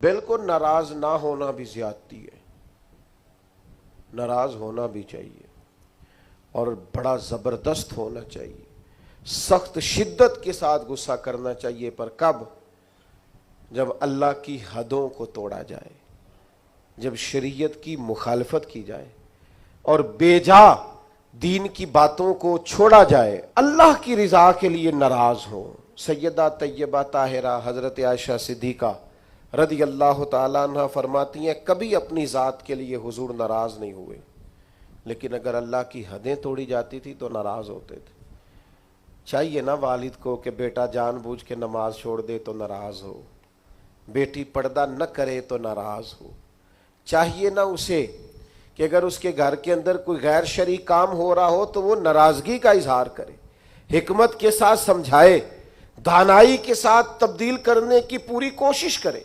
بالکل ناراض نہ ہونا بھی زیادتی ہے، ناراض ہونا بھی چاہیے اور بڑا زبردست ہونا چاہیے، سخت شدت کے ساتھ غصہ کرنا چاہیے، پر کب؟ جب اللہ کی حدوں کو توڑا جائے، جب شریعت کی مخالفت کی جائے اور بے جا دین کی باتوں کو چھوڑا جائے، اللہ کی رضا کے لیے ناراض ہو۔ سیدہ طیبہ طاہرہ حضرت عائشہ صدیقہ رضی اللہ تعالیٰ عنہ فرماتی ہیں کبھی اپنی ذات کے لیے حضور ناراض نہیں ہوئے، لیکن اگر اللہ کی حدیں توڑی جاتی تھی تو ناراض ہوتے تھے۔ چاہیے نا والد کو کہ بیٹا جان بوجھ کے نماز چھوڑ دے تو ناراض ہو، بیٹی پردہ نہ کرے تو ناراض ہو، چاہیے نا اسے کہ اگر اس کے گھر کے اندر کوئی غیر شرعی کام ہو رہا ہو تو وہ ناراضگی کا اظہار کرے، حکمت کے ساتھ سمجھائے، دانائی کے ساتھ تبدیل کرنے کی پوری کوشش کرے۔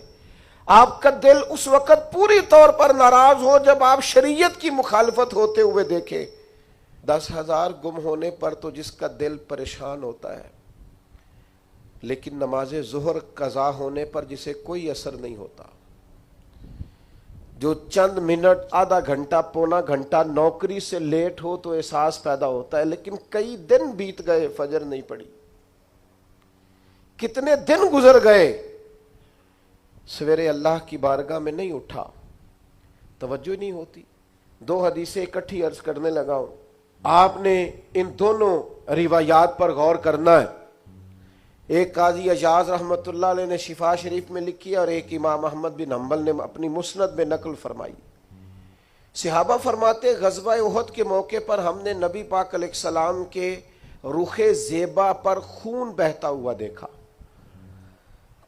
آپ کا دل اس وقت پوری طور پر ناراض ہو جب آپ شریعت کی مخالفت ہوتے ہوئے دیکھیں۔ 10,000 گم ہونے پر تو جس کا دل پریشان ہوتا ہے، لیکن نماز ظہر قضا ہونے پر جسے کوئی اثر نہیں ہوتا، جو چند منٹ، آدھا گھنٹہ، پونا گھنٹہ نوکری سے لیٹ ہو تو احساس پیدا ہوتا ہے، لیکن کئی دن بیت گئے فجر نہیں پڑی، کتنے دن گزر گئے، سویرے اللہ کی بارگاہ میں نہیں اٹھا، توجہ نہیں ہوتی۔ 2 حدیثیں اکٹھی عرض کرنے لگا ہوں، آپ نے ان دونوں روایات پر غور کرنا ہے۔ ایک قاضی اجاز رحمۃ اللہ علیہ نے شفا شریف میں لکھی اور ایک امام احمد بن حنبل نے اپنی مسند میں نقل فرمائی۔ صحابہ فرماتے غزوہ احد کے موقع پر ہم نے نبی پاک علیہ السلام کے رخ زیبا پر خون بہتا ہوا دیکھا،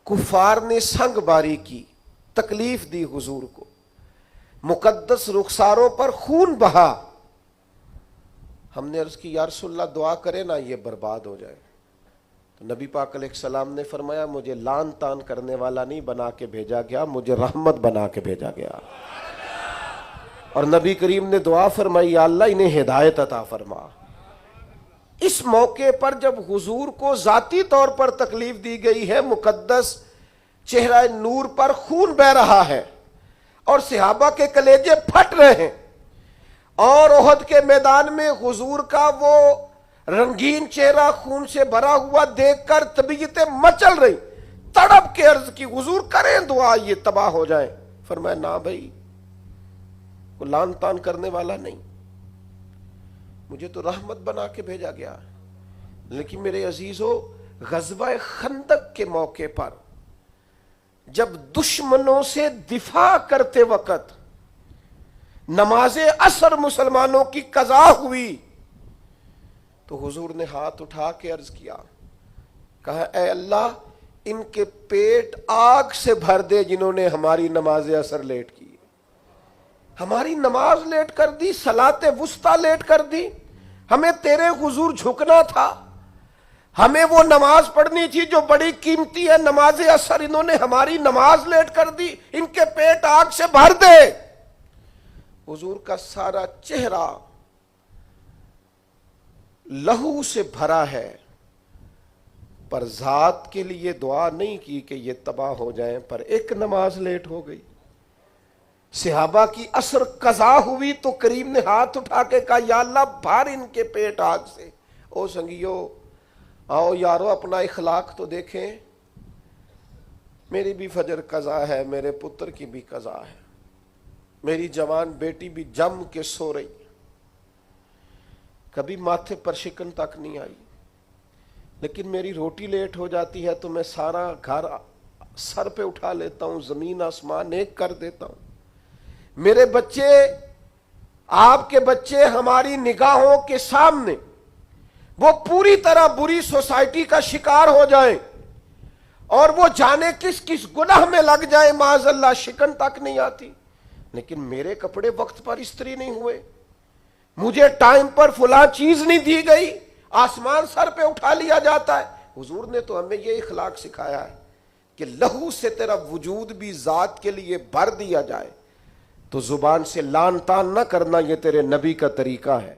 کفار نے سنگ باری کی، تکلیف دی حضور کو، مقدس رخساروں پر خون بہا۔ ہم نے عرض کی یا رسول اللہ دعا کرے نا یہ برباد ہو جائے، تو نبی پاک علیہ السلام نے فرمایا مجھے لان تان کرنے والا نہیں بنا کے بھیجا گیا، مجھے رحمت بنا کے بھیجا گیا۔ اور نبی کریم نے دعا فرمائی یا اللہ انہیں ہدایت عطا فرما۔ اس موقع پر جب حضور کو ذاتی طور پر تکلیف دی گئی ہے، مقدس چہرہ نور پر خون بہ رہا ہے اور صحابہ کے کلیجے پھٹ رہے ہیں، اور احد کے میدان میں حضور کا وہ رنگین چہرہ خون سے بھرا ہوا دیکھ کر طبیعتیں مچل رہی، تڑپ کے عرض کی حضور کریں دعا یہ تباہ ہو جائیں۔ فرمایا نہ بھائی، وہ لان تان کرنے والا نہیں، مجھے تو رحمت بنا کے بھیجا گیا۔ لیکن میرے عزیزو، غزوہ خندق کے موقع پر جب دشمنوں سے دفاع کرتے وقت نماز عصر مسلمانوں کی قضا ہوئی تو حضور نے ہاتھ اٹھا کے عرض کیا، کہا اے اللہ ان کے پیٹ آگ سے بھر دے جنہوں نے ہماری نماز عصر لیٹ کی، ہماری نماز لیٹ کر دی، صلاۃ وسطیٰ لیٹ کر دی، ہمیں تیرے حضور جھکنا تھا، ہمیں وہ نماز پڑھنی تھی جو بڑی قیمتی ہے، نماز عصر انہوں نے ہماری نماز لیٹ کر دی، ان کے پیٹ آگ سے بھر دے۔ حضور کا سارا چہرہ لہو سے بھرا ہے، پر ذات کے لیے دعا نہیں کی کہ یہ تباہ ہو جائیں، پر ایک نماز لیٹ ہو گئی۔ صحابہ کی عصر قضا ہوئی تو کریم نے ہاتھ اٹھا کے کہا یا اللہ بھر ان کے پیٹ آگ سے۔ او سنگیو، آؤ یارو اپنا اخلاق تو دیکھیں، میری بھی فجر قضا ہے، میرے پتر کی بھی قضا ہے، میری جوان بیٹی بھی جم کے سو رہی، کبھی ماتھے پر شکن تک نہیں آئی، لیکن میری روٹی لیٹ ہو جاتی ہے تو میں سارا گھر سر پہ اٹھا لیتا ہوں، زمین آسمان ایک کر دیتا ہوں۔ میرے بچے، آپ کے بچے ہماری نگاہوں کے سامنے وہ پوری طرح بری سوسائٹی کا شکار ہو جائیں اور وہ جانے کس کس گناہ میں لگ جائیں، معاذ اللہ شکن تک نہیں آتی، لیکن میرے کپڑے وقت پر استری نہیں ہوئے، مجھے ٹائم پر فلاں چیز نہیں دی گئی، آسمان سر پہ اٹھا لیا جاتا ہے۔ حضور نے تو ہمیں یہ اخلاق سکھایا ہے کہ لہو سے تیرا وجود بھی ذات کے لیے بھر دیا جائے، تو زبان سے لان تان نہ کرنا، یہ تیرے نبی کا طریقہ ہے۔